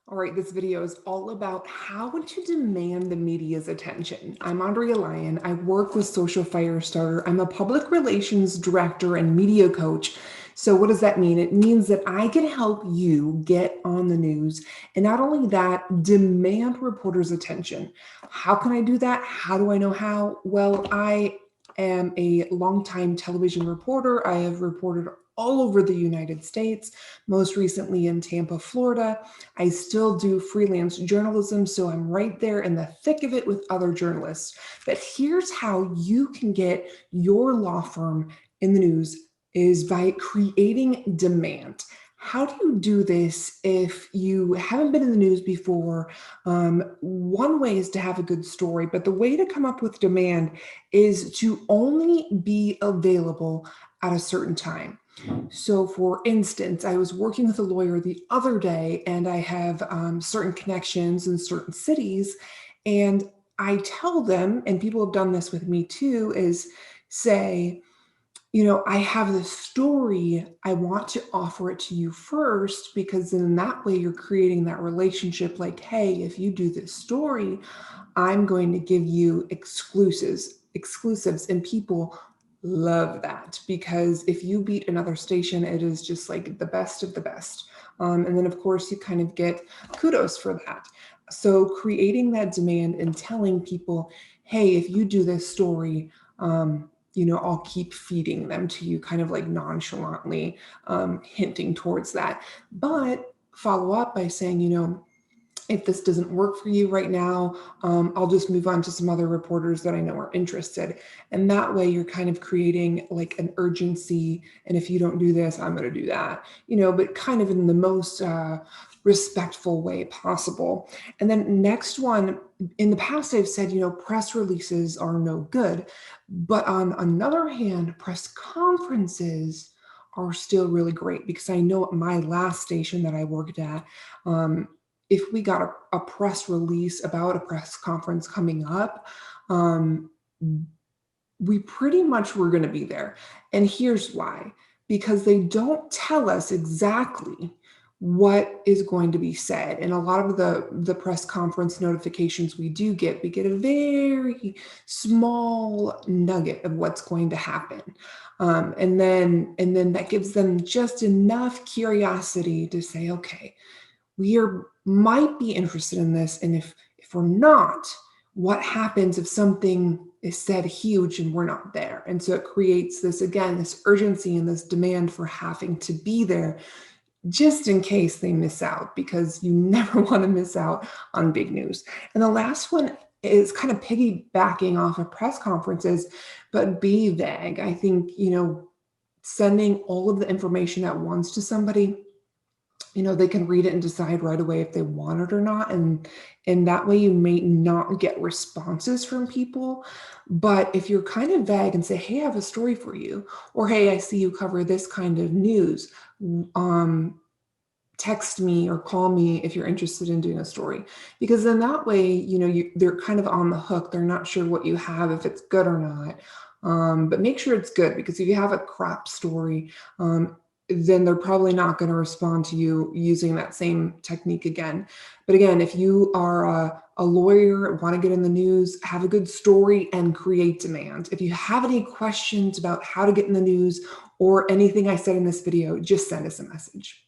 All right, this video is all about how to demand the media's attention. I'm Andrea Lyon. I work with Social Firestarter. I'm a public relations director and media coach. So, what does that mean? It means that I can help you get on the news and not only that, demand reporters' attention. How can I do that? How do I know how? Well, I am a longtime television reporter. I have reported all over the United States, most recently in Tampa, Florida. I still do freelance journalism, so I'm right there in the thick of it with other journalists. But here's how you can get your law firm in the news is by creating demand. How do you do this if you haven't been in the news before? One way is to have a good story, but the way to come up with demand is to only be available at a certain time. So, for instance, I was working with a lawyer the other day, and I have certain connections in certain cities. And I tell them, and people have done this with me too, is say, I have this story. I want to offer it to you first because then in that way you're creating that relationship like, hey, if you do this story, I'm going to give you exclusives, and people love that because if you beat another station, it is just like the best of the best. And then, of course, you kind of get kudos for that. So, creating that demand and telling people, hey, if you do this story, I'll keep feeding them to you, kind of like nonchalantly hinting towards that. But follow up by saying, if this doesn't work for you right now, I'll just move on to some other reporters that I know are interested. And that way you're kind of creating like an urgency. And if you don't do this, I'm going to do that, but kind of in the most respectful way possible. And then next one, in the past, I've said, press releases are no good. But on another hand, press conferences are still really great because I know at my last station that I worked at, if we got a press release about a press conference coming up, um, we pretty much were going to be there. And here's why, because they don't tell us exactly what is going to be said. And a lot of the press conference notifications we get a very small nugget of what's going to happen. And then that gives them just enough curiosity to say, okay, might be interested in this. And if we're not, what happens if something is said huge and we're not there? And so it creates this urgency and this demand for having to be there just in case they miss out, because you never want to miss out on big news. And the last one is kind of piggybacking off of press conferences, but be vague. I think, sending all of the information at once to somebody, they can read it and decide right away if they want it or not. And that way you may not get responses from people. But if you're kind of vague and say, hey, I have a story for you, or hey, I see you cover this kind of news, text me or call me if you're interested in doing a story. Because then that way, they're kind of on the hook. They're not sure what you have, if it's good or not. But make sure it's good, because if you have a crap story, then they're probably not going to respond to you using that same technique again. But again, if you are a lawyer, want to get in the news, have a good story and create demand. If you have any questions about how to get in the news or anything I said in this video, just send us a message.